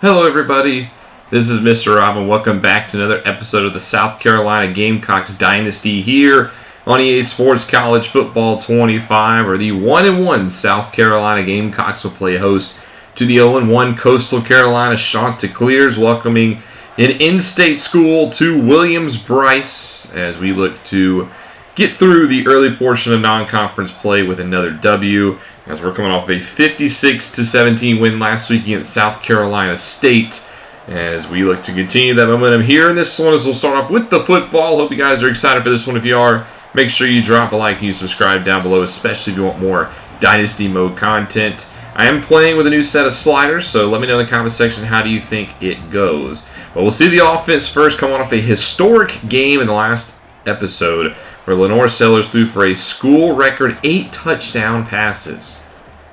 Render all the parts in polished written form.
Hello everybody, this is Mr. Rob and welcome back to another episode of the South Carolina Gamecocks Dynasty here on EA Sports College Football 25, where the 1-1 South Carolina Gamecocks will play host to the 0-1 Coastal Carolina Chanticleers, welcoming an in-state school to Williams-Brice as we look to get through the early portion of non-conference play with another W, as we're coming off a 56-17 win last week against South Carolina State, as we look to continue that momentum here in this one. As we'll start off with the football. Hope you guys are excited for this one. If you are, make sure you drop a like and you subscribe down below, especially if you want more Dynasty Mode content. I am playing with a new set of sliders, so let me know in the comment section how do you think it goes. But we'll see the offense first, coming off a historic game in the last episode, where Lenore Sellers threw for a school record 8 touchdown passes.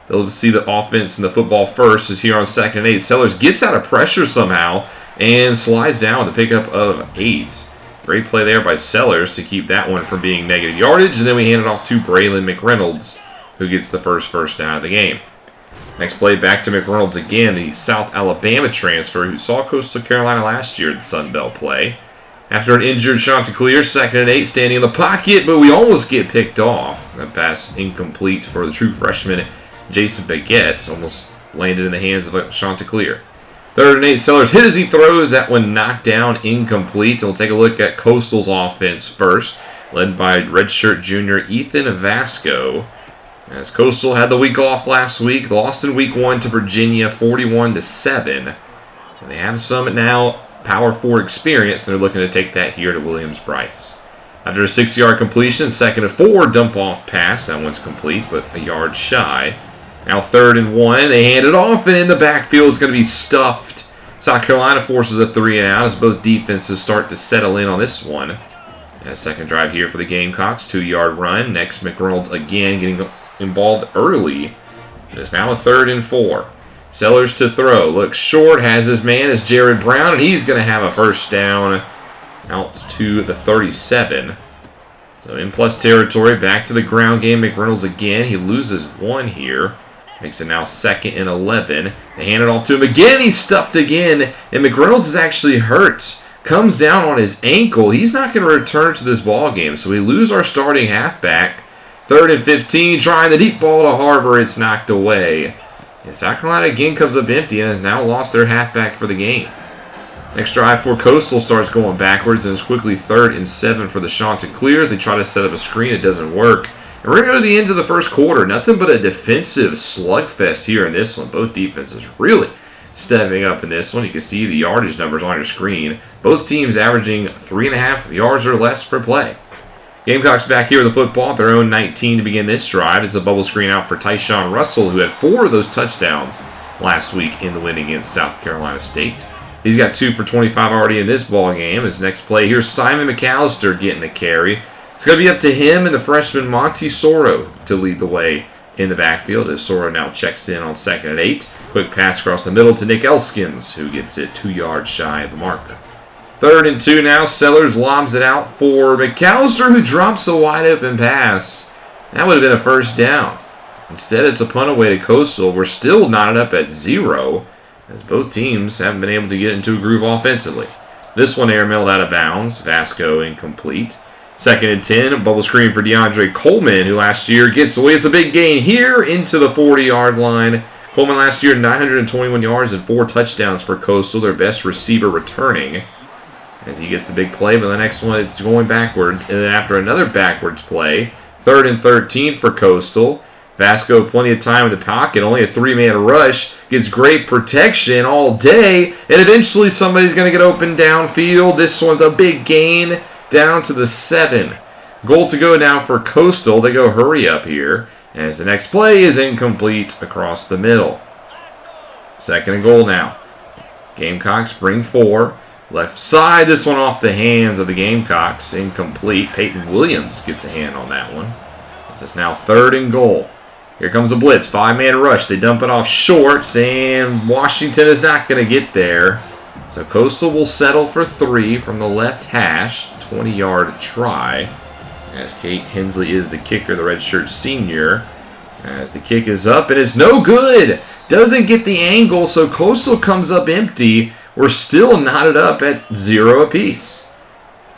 They'll see the offense in the football first is here on 2nd and 8. Sellers gets out of pressure somehow and slides down with a pickup of 8. Great play there by Sellers to keep that one from being negative yardage. And then we hand it off to Braylon McReynolds, who gets the first down of the game. Next play back to McReynolds again, the South Alabama transfer who saw Coastal Carolina last year at Sun Belt play. After an injured Chanticleer, 2nd and 8, standing in the pocket, but we almost get picked off. That pass incomplete for the true freshman, Jason Baguette. Almost landed in the hands of Chanticleer. 3rd and 8, Sellers hit as he throws. That one knocked down, incomplete. And we'll take a look at Coastal's offense first, led by redshirt junior Ethan Vasco. As Coastal had the week off last week, lost in week 1 to Virginia 41-7. They have some now Power 4 experience, and they're looking to take that here to Williams-Brice. After a 6-yard completion, 2nd and 4, dump-off pass. That one's complete, but a yard shy. Now 3rd and 1, they hand it off, and in the backfield is going to be stuffed. South Carolina forces a 3-and-out as both defenses start to settle in on this one. And a second drive here for the Gamecocks, 2-yard run. Next, McReynolds again getting involved early. It's now a 3rd and 4. Sellers to throw. Looks short. Has his man as Jared Brown, and he's going to have a first down out to the 37. So in plus territory. Back to the ground game. McReynolds again. He loses 1 here. Makes it now 2nd and 11. They hand it off to him again. He's stuffed again. And McReynolds is actually hurt. Comes down on his ankle. He's not going to return to this ball game. So we lose our starting halfback. 3rd and 15. Trying the deep ball to Harbor. It's knocked away. And South Carolina again comes up empty and has now lost their halfback for the game. Next drive for Coastal starts going backwards and is quickly 3rd and 7 for the Chanticleers. They try to set up a screen. It doesn't work. And we're going to go to the end of the first quarter. Nothing but a defensive slugfest here in this one. Both defenses really stepping up in this one. You can see the yardage numbers on your screen. Both teams averaging 3.5 yards or less per play. Gamecocks back here with the football at their own 19 to begin this drive. It's a bubble screen out for Tyshawn Russell, who had 4 of those touchdowns last week in the win against South Carolina State. He's got 2 for 25 already in this ball game. His next play here, Simon McAllister getting a carry. It's going to be up to him and the freshman Monty Soro to lead the way in the backfield as Soro now checks in on 2nd and 8. Quick pass across the middle to Nick Elskins, who gets it 2 yards shy of the mark. 3rd and 2 now. Sellers lobs it out for McAllister, who drops a wide open pass. That would have been a first down. Instead, it's a punt away to Coastal. We're still knotted up at 0, as both teams haven't been able to get into a groove offensively. This one airmailed out of bounds. Vasco incomplete. 2nd and 10. Bubble screen for DeAndre Coleman, who last year gets away. It's a big gain here into the 40-yard line. Coleman last year 921 yards and 4 touchdowns for Coastal, their best receiver returning. As he gets the big play, but the next one it's going backwards. And then after another backwards play, 3rd and 13 for Coastal. Vasco plenty of time in the pocket, only a 3-man rush. Gets great protection all day. And eventually somebody's going to get open downfield. This one's a big gain down to the 7. Goal to go now for Coastal. They go hurry up here. As the next play is incomplete across the middle. 2nd and goal now. Gamecocks bring 4. Left side, this one off the hands of the Gamecocks. Incomplete. Peyton Williams gets a hand on that one. This is now 3rd and goal. Here comes a blitz. 5-man rush. They dump it off short, and Washington is not going to get there. So Coastal will settle for 3 from the left hash. 20-yard try. As Kate Hensley is the kicker, the redshirt senior. As the kick is up, and it's no good. Doesn't get the angle, so Coastal comes up empty. We're still knotted up at 0 apiece.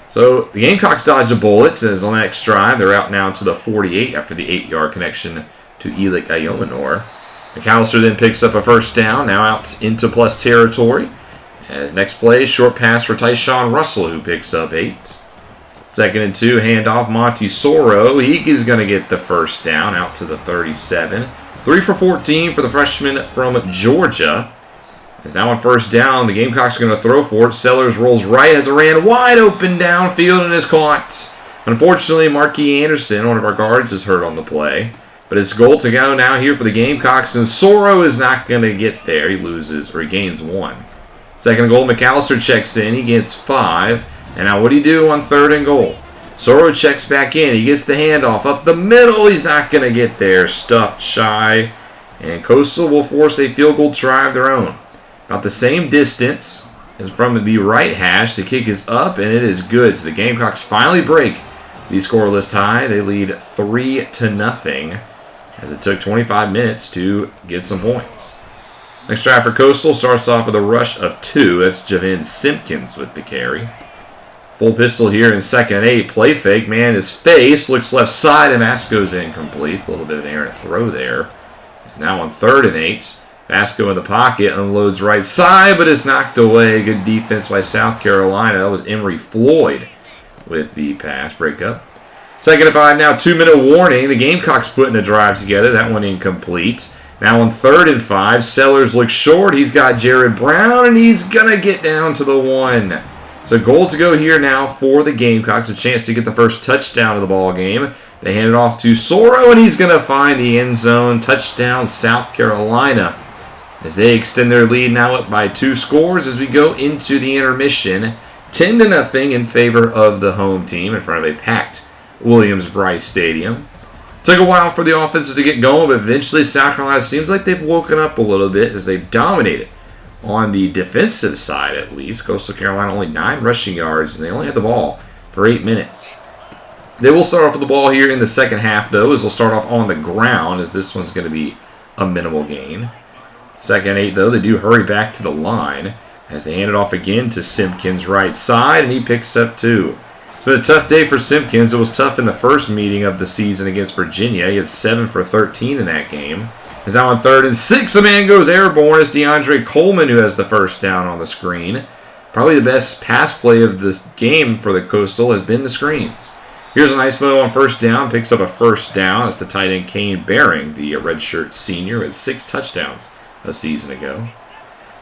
So the Gamecocks dodge a bullet. As on the next drive, they're out now to the 48 after the 8-yard connection to Elick Ayomanor. McAllister then picks up a first down, now out into plus territory. As next play, short pass for Tyshawn Russell, who picks up 8. 2nd and 2, handoff Monty Soro. He is going to get the first down out to the 37. 3 for 14 for the freshman from Georgia. As now on first down, the Gamecocks are going to throw for it. Sellers rolls right as it ran wide open downfield and is caught. Unfortunately, Marquis Anderson, one of our guards, is hurt on the play. But it's goal to go now here for the Gamecocks, and Soro is not going to get there. He loses, or he gains 1. 2nd and goal, McAllister checks in. He gets 5. And now what do you do on 3rd and goal? Soro checks back in. He gets the handoff up the middle. He's not going to get there. Stuffed shy. And Coastal will force a field goal try of their own. About the same distance as from the right hash. The kick is up, and it is good. So the Gamecocks finally break the scoreless tie. They lead 3-0 as it took 25 minutes to get some points. Next drive for Coastal starts off with a rush of 2. That's Javin Simpkins with the carry. Full pistol here in 2nd and 8. Play fake. Man, his face looks left side, and Vasco's incomplete. A little bit of an errant throw there. He's now on 3rd and 8. Vasco in the pocket, unloads right side, but is knocked away. Good defense by South Carolina. That was Emory Floyd with the pass breakup. 2nd and 5 now, 2-minute warning. The Gamecocks putting a drive together. That one incomplete. Now on 3rd and 5, Sellers looks short. He's got Jared Brown, and he's going to get down to the 1. So goal to go here now for the Gamecocks. A chance to get the first touchdown of the ball game. They hand it off to Soro, and he's going to find the end zone. Touchdown, South Carolina. As they extend their lead now up by 2 scores as we go into the intermission. 10-0 in favor of the home team in front of a packed Williams-Brice Stadium. Took a while for the offenses to get going, but eventually South Carolina seems like they've woken up a little bit as they've dominated on the defensive side at least. Coastal Carolina only 9 rushing yards, and they only had the ball for 8 minutes. They will start off with the ball here in the second half, though, as they'll start off on the ground, as this one's going to be a minimal gain. 2nd and 8, though, they do hurry back to the line as they hand it off again to Simpkins right side, and he picks up 2. It's been a tough day for Simpkins. It was tough in the first meeting of the season against Virginia. He had 7 for 13 in that game. He's now on 3rd and 6. The man goes airborne. It's DeAndre Coleman who has the first down on the screen. Probably the best pass play of this game for the Coastal has been the screens. Here's a nice throw on first down. Picks up a first down. That's the tight end Kane Baring, the redshirt senior, with 6 touchdowns a season ago.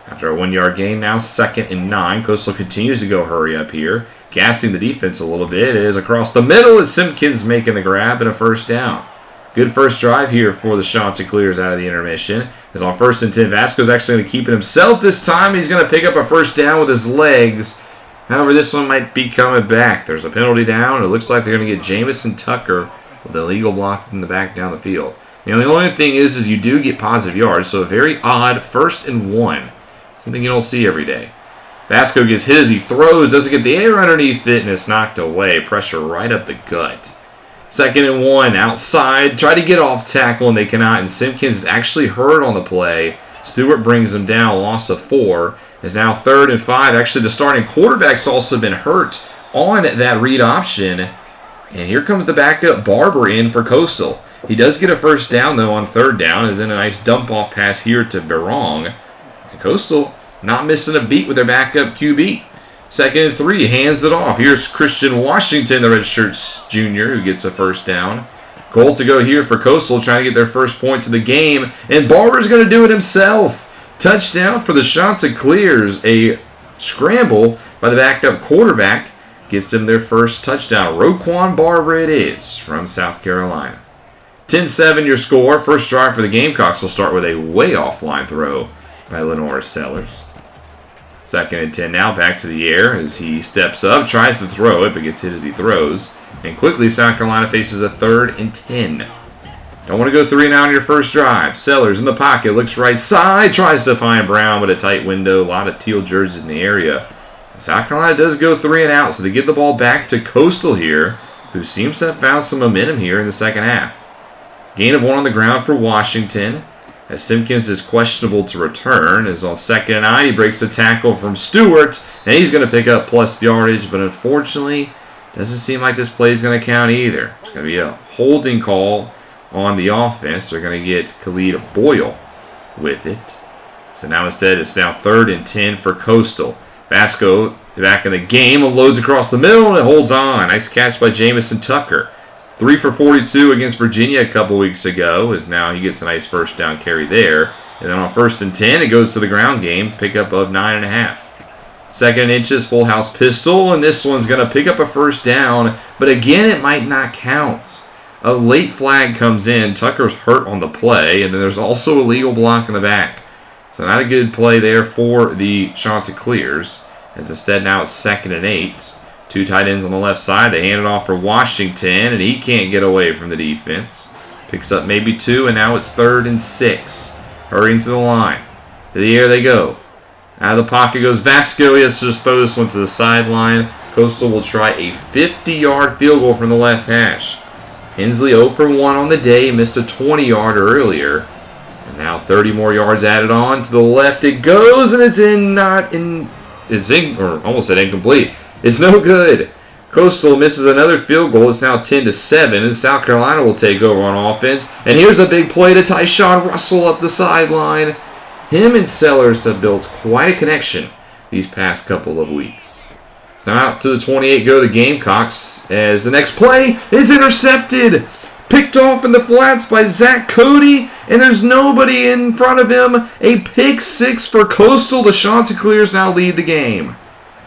After a 1-yard gain, now 2nd and 9. Coastal continues to go hurry up here. Gassing the defense a little bit. It is across the middle. It's Simpkins making the grab and a first down. Good first drive here for the Chanticleers out of the intermission. As on 1st and 10, Vasco's actually going to keep it himself this time. He's going to pick up a first down with his legs. However, this one might be coming back. There's a penalty down. It looks like they're going to get Jamison Tucker with a legal block in the back down the field. You know, the only thing is you do get positive yards, so a very odd 1st and 1. Something you don't see every day. Vasco gets hit as he throws, doesn't get the air underneath it, and it's knocked away. Pressure right up the gut. 2nd and 1, outside. Try to get off tackle, and they cannot. And Simpkins is actually hurt on the play. Stewart brings him down, loss of 4. It's now 3rd and 5. Actually, the starting quarterback's also been hurt on that read option. And here comes the backup Barber in for Coastal. He does get a first down, though, on 3rd down, and then a nice dump-off pass here to Barong. And Coastal not missing a beat with their backup QB. 2nd and 3, hands it off. Here's Christian Washington, the redshirt junior, who gets a first down. Goal to go here for Coastal, trying to get their first points of the game. And Barber's going to do it himself. Touchdown for the Chanticleers. A scramble by the backup quarterback gets them their first touchdown. Roquan Barber it is from South Carolina. 10-7 your score. First drive for the Gamecocks will start with a way offline throw by Lenora Sellers. 2nd and 10 now, back to the air as he steps up, tries to throw it, but gets hit as he throws. And quickly, South Carolina faces a 3rd and 10. Don't want to go 3 and out on your first drive. Sellers in the pocket, looks right side, tries to find Brown with a tight window. A lot of teal jerseys in the area. South Carolina does go 3 and out, so they get the ball back to Coastal here, who seems to have found some momentum here in the second half. Gain of 1 on the ground for Washington. as Simpkins is questionable to return. As on 2nd and 9, he breaks a tackle from Stewart, and he's going to pick up plus yardage, but unfortunately, doesn't seem like this play is going to count either. It's going to be a holding call on the offense. They're going to get Khalid Boyle with it. So now instead, it's now 3rd and 10 for Coastal. Vasco back in the game, loads across the middle, and it holds on. Nice catch by Jamison Tucker. 3 for 42 against Virginia a couple weeks ago, as now he gets a nice first down carry there. And then on 1st and 10, it goes to the ground game, pickup of 9.5. 2nd and inches, full house pistol, and this one's going to pick up a first down, but again, it might not count. A late flag comes in, Tucker's hurt on the play, and then there's also a legal block in the back. So not a good play there for the Chanticleers, as instead now it's 2nd and 8. 2 tight ends on the left side, they hand it off for Washington, and he can't get away from the defense. Picks up maybe 2, and now it's 3rd and 6. Hurrying to the line. To the air they go. Out of the pocket goes Vasco. He has to dispose this one to the sideline. Coastal will try a 50-yard field goal from the left hash. Hensley 0 for 1 on the day. Missed a 20-yarder earlier. And now 30 more yards added on. To the left it goes, and it's almost said incomplete. It's no good. Coastal misses another field goal. It's now 10-7, and South Carolina will take over on offense. And here's a big play to Tyshawn Russell up the sideline. Him and Sellers have built quite a connection these past couple of weeks. Now out to the 28 go the Gamecocks, as the next play is intercepted. Picked off in the flats by Zach Cody, and there's nobody in front of him. A pick 6 for Coastal. The Chanticleers now lead the game.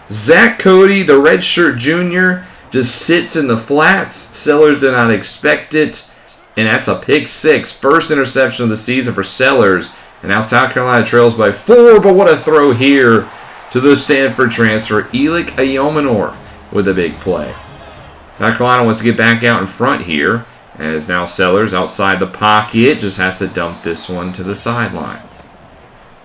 Zach Cody, the redshirt junior, just sits in the flats. Sellers did not expect it, and that's a pick 6. First interception of the season for Sellers. And now South Carolina trails by 4, but what a throw here to the Stanford transfer, Elik Ayomanor, with a big play. South Carolina wants to get back out in front here, as now Sellers outside the pocket just has to dump this one to the sidelines.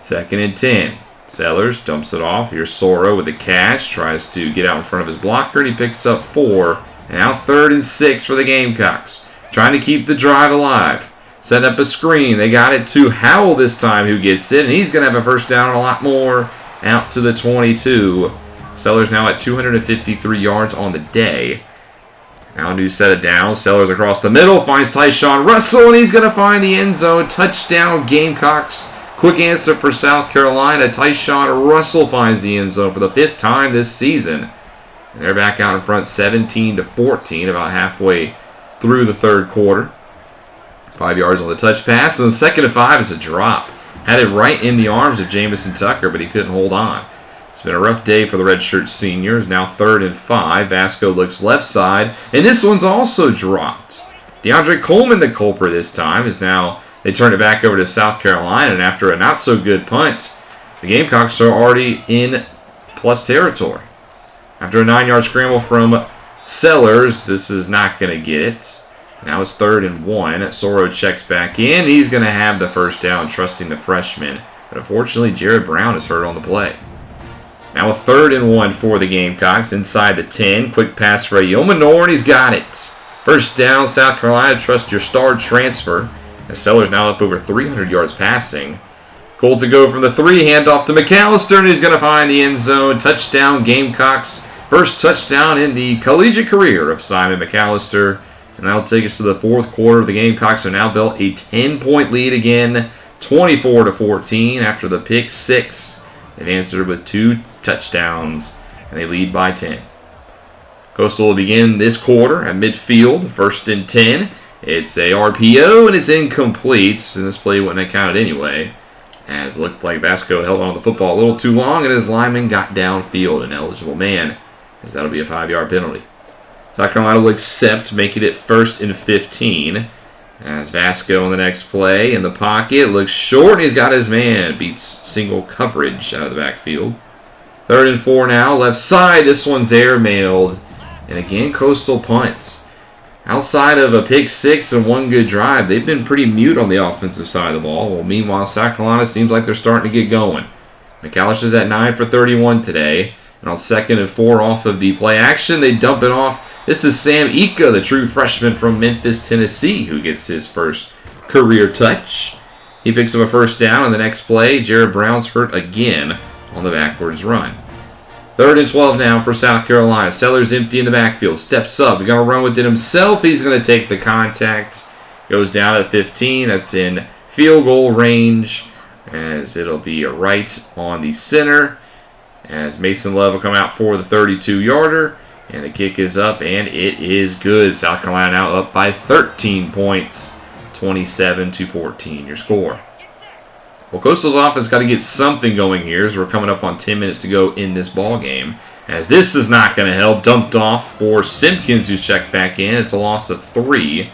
2nd and 10. Sellers dumps it off. Here's Soro with the catch, tries to get out in front of his blocker, and he picks up 4. And now 3rd and 6 for the Gamecocks, trying to keep the drive alive. Set up a screen. They got it to Howell this time, who gets it, and he's going to have a first down and a lot more out to the 22. Sellers now at 253 yards on the day. Now a new set of downs. Sellers across the middle finds Tyshawn Russell, and he's going to find the end zone. Touchdown Gamecocks. Quick answer for South Carolina. Tyshawn Russell finds the end zone for the 5th time this season. And they're back out in front 17-14, about halfway through the 3rd quarter. 5 yards on the touch pass, and the 2nd and 5 is a drop. Had it right in the arms of Jamison Tucker, but he couldn't hold on. It's been a rough day for the redshirt seniors. Now 3rd and 5. Vasco looks left side, and this one's also dropped. DeAndre Coleman, the culprit this time, is now, they turn it back over to South Carolina, and after a not-so-good punt, the Gamecocks are already in plus territory. After a 9-yard scramble from Sellers, this is not going to get it. Now it's 3rd and 1. Soro checks back in. He's going to have the first down, trusting the freshman. But unfortunately, Jared Brown is hurt on the play. Now a 3rd and 1 for the Gamecocks inside the 10. Quick pass for Ayomanor, and he's got it. First down, South Carolina. Trust your star transfer. And Sellers now up over 300 yards passing. Goal to go from the 3. Handoff to McAllister, and he's going to find the end zone. Touchdown, Gamecocks. First touchdown in the collegiate career of Simon McAllister. And that'll take us to the 4th quarter. The Gamecocks are now built a 10-point lead again, 24-14 after the pick 6. They've answered with 2 touchdowns, and they lead by 10. Coastal will begin this quarter at midfield, 1st and 10. It's a RPO, and it's incomplete, and this play wouldn't have counted anyway, as it looked like Vasco held on to the football a little too long, and his lineman got downfield, an eligible man, as that'll be a 5-yard penalty. South Carolina will accept, making it 1st and 15. As Vasco on the next play in the pocket, looks short, and he's got his man. Beats single coverage out of the backfield. 3rd and 4 now, left side. This one's airmailed. And again, Coastal punts. Outside of a pick 6 and 1 good drive, they've been pretty mute on the offensive side of the ball. Well, meanwhile, South Carolina seems like they're starting to get going. McAllister's at 9 for 31 today. And on 2nd and 4 off of the play action, they dump it off. This is Sam Ika, the true freshman from Memphis, Tennessee, who gets his first career touch. He picks up a first down on the next play. Jared Brown's hurt again on the backwards run. 3rd and 12 now for South Carolina. Sellers empty in the backfield. Steps up. He's going to run with it himself. He's going to take the contact. Goes down at 15. That's in field goal range, as it'll be right on the center, as Mason Love will come out for the 32-yarder. And the kick is up, and it is good. South Carolina now up by 13 points. 27-14, your score. Well, Coastal's offense got to get something going here, as we're coming up on 10 minutes to go in this ball game. As this is not going to help. Dumped off for Simpkins, who's checked back in. It's a loss of 3.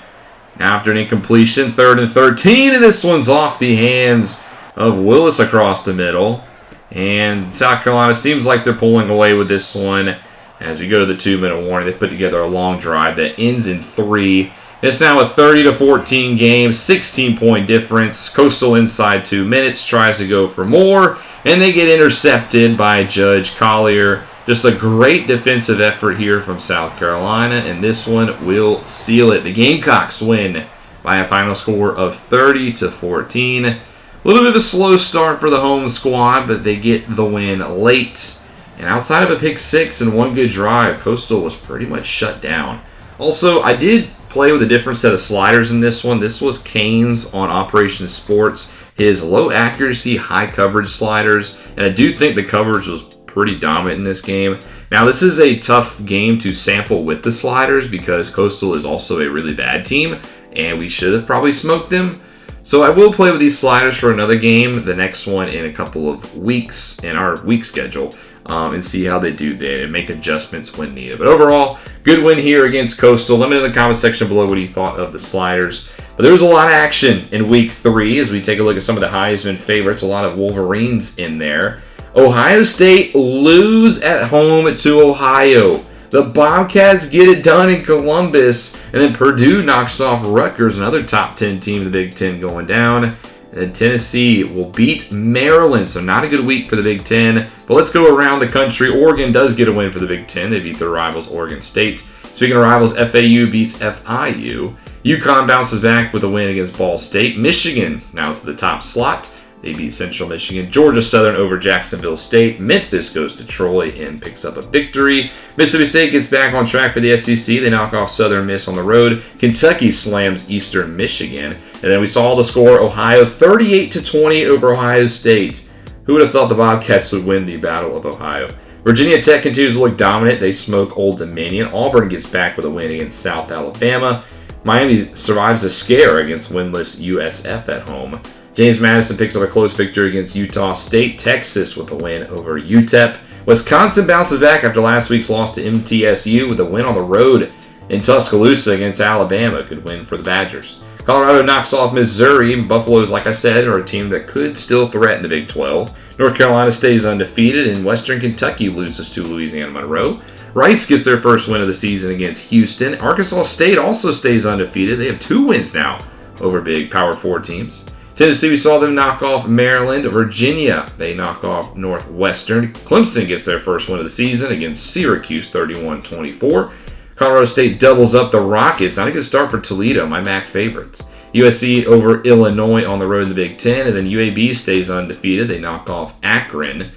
Now after an incompletion, 3rd and 13, and this one's off the hands of Willis across the middle. And South Carolina seems like they're pulling away with this one. As we go to the 2-minute warning, they put together a long drive that ends in 3. It's now a 30-14 game, 16-point difference. Coastal inside 2 minutes, tries to go for more, and they get intercepted by Judge Collier. Just a great defensive effort here from South Carolina, and this one will seal it. The Gamecocks win by a final score of 30-14. A little bit of a slow start for the home squad, but they get the win late. And outside of a pick 6 and one good drive, Coastal was pretty much shut down. Also, I did play with a different set of sliders in this one. This was Kane's on Operation Sports. His low accuracy, high coverage sliders. And I do think the coverage was pretty dominant in this game. Now, this is a tough game to sample with the sliders because Coastal is also a really bad team. And we should have probably smoked them. So I will play with these sliders for another game, the next one in a couple of weeks in our week schedule, and see how they do there and make adjustments when needed. But overall, good win here against Coastal. Let me know in the comment section below what you thought of the sliders. But there was a lot of action in week 3 as we take a look at some of the Heisman favorites. A lot of Wolverines in there. Ohio State lose at home to Ohio. The Bobcats get it done in Columbus, and then Purdue knocks off Rutgers, another top 10 team in the Big Ten going down. And then Tennessee will beat Maryland, so not a good week for the Big Ten. But let's go around the country. Oregon does get a win for the Big Ten. They beat their rivals, Oregon State. Speaking of rivals, FAU beats FIU. UConn bounces back with a win against Ball State. Michigan now to the top slot. They beat Central Michigan. Georgia Southern over Jacksonville State. Memphis goes to Troy and picks up a victory. Mississippi State gets back on track for the SEC. They knock off Southern Miss on the road. Kentucky slams Eastern Michigan. And then we saw the score, Ohio 38-20 over Ohio State. Who would have thought the Bobcats would win the Battle of Ohio? Virginia Tech continues to look dominant. They smoke Old Dominion. Auburn gets back with a win against South Alabama. Miami survives a scare against winless USF at home. James Madison picks up a close victory against Utah State. Texas with a win over UTEP. Wisconsin bounces back after last week's loss to MTSU with a win on the road in Tuscaloosa against Alabama. Good win for the Badgers. Colorado knocks off Missouri. Buffaloes, like I said, are a team that could still threaten the Big 12. North Carolina stays undefeated, and Western Kentucky loses to Louisiana Monroe. Rice gets their first win of the season against Houston. Arkansas State also stays undefeated. They have 2 wins now over big Power 4 teams. Tennessee, we saw them knock off Maryland. Virginia, they knock off Northwestern. Clemson gets their first win of the season against Syracuse, 31-24. Colorado State doubles up the Rockets. Not a good start for Toledo, my MAC favorites. USC over Illinois on the road in the Big Ten, and then UAB stays undefeated. They knock off Akron.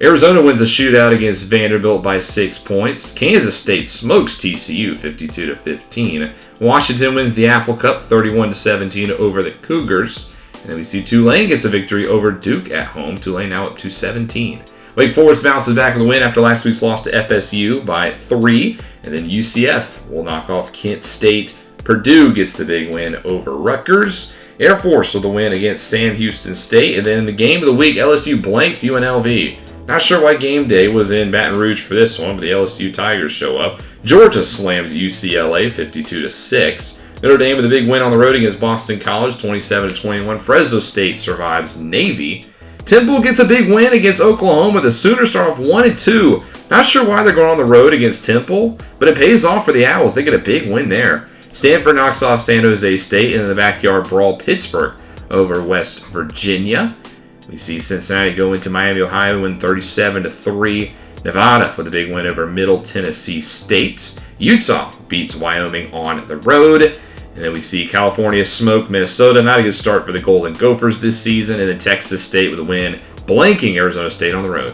Arizona wins a shootout against Vanderbilt by 6 points. Kansas State smokes TCU 52-15. Washington wins the Apple Cup 31-17 over the Cougars. And then we see Tulane gets a victory over Duke at home. Tulane now up to 17. Wake Forest bounces back with a win after last week's loss to FSU by 3. And then UCF will knock off Kent State. Purdue gets the big win over Rutgers. Air Force with a win against Sam Houston State. And then in the game of the week, LSU blanks UNLV. Not sure why game day was in Baton Rouge for this one, but the LSU Tigers show up. Georgia slams UCLA 52-6. Notre Dame with a big win on the road against Boston College 27-21. Fresno State survives Navy. Temple gets a big win against Oklahoma. The Sooners start off 1-2. Not sure why they're going on the road against Temple, but it pays off for the Owls. They get a big win there. Stanford knocks off San Jose State, and in the backyard brawl, Pittsburgh over West Virginia. We see Cincinnati go into Miami, Ohio, win 37-3. Nevada with a big win over Middle Tennessee State. Utah beats Wyoming on the road. And then we see California smoke Minnesota. Not a good start for the Golden Gophers this season. And then Texas State with a win, blanking Arizona State on the road.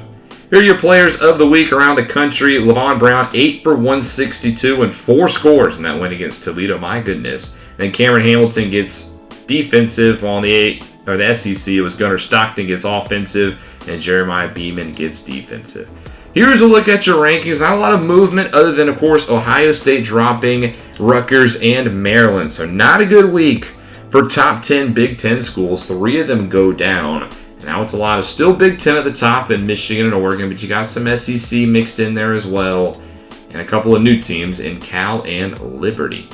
Here are your players of the week around the country. Levon Brown, 8 for 162 and 4 scores in that win against Toledo. My goodness. And then Cameron Hamilton gets defensive on the SEC. It was Gunnar Stockton gets offensive, and Jeremiah Beeman gets defensive. Here's a look at your rankings. Not a lot of movement other than, of course, Ohio State dropping Rutgers and Maryland. So not a good week for top 10 Big Ten schools. 3 of them go down. And now it's a lot of still Big Ten at the top in Michigan and Oregon, but you got some SEC mixed in there as well. And a couple of new teams in Cal and Liberty.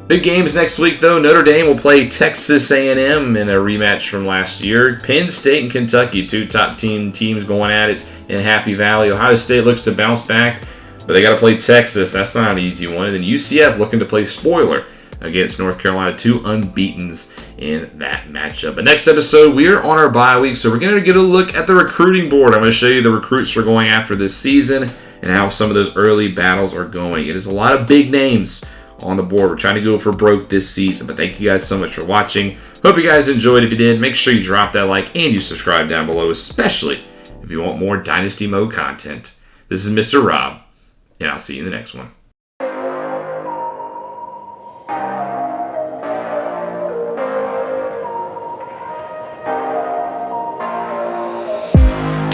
Big games next week, though. Notre Dame will play Texas A&M in a rematch from last year. Penn State and Kentucky, 2 top 10 teams going at it in Happy Valley. Ohio State looks to bounce back, but they got to play Texas. That's not an easy one. And then UCF looking to play spoiler against North Carolina, 2 unbeatens in that matchup. But next episode, we are on our bye week, so we're going to get a look at the recruiting board. I'm going to show you the recruits we're going after this season and how some of those early battles are going. It is a lot of big names on the board. We're trying to go for broke this season, but thank you guys so much for watching. Hope you guys enjoyed. If you did, make sure you drop that like and you subscribe down below, especially if you want more Dynasty Mode content. This is Mr. Rob, and I'll see you in the next one.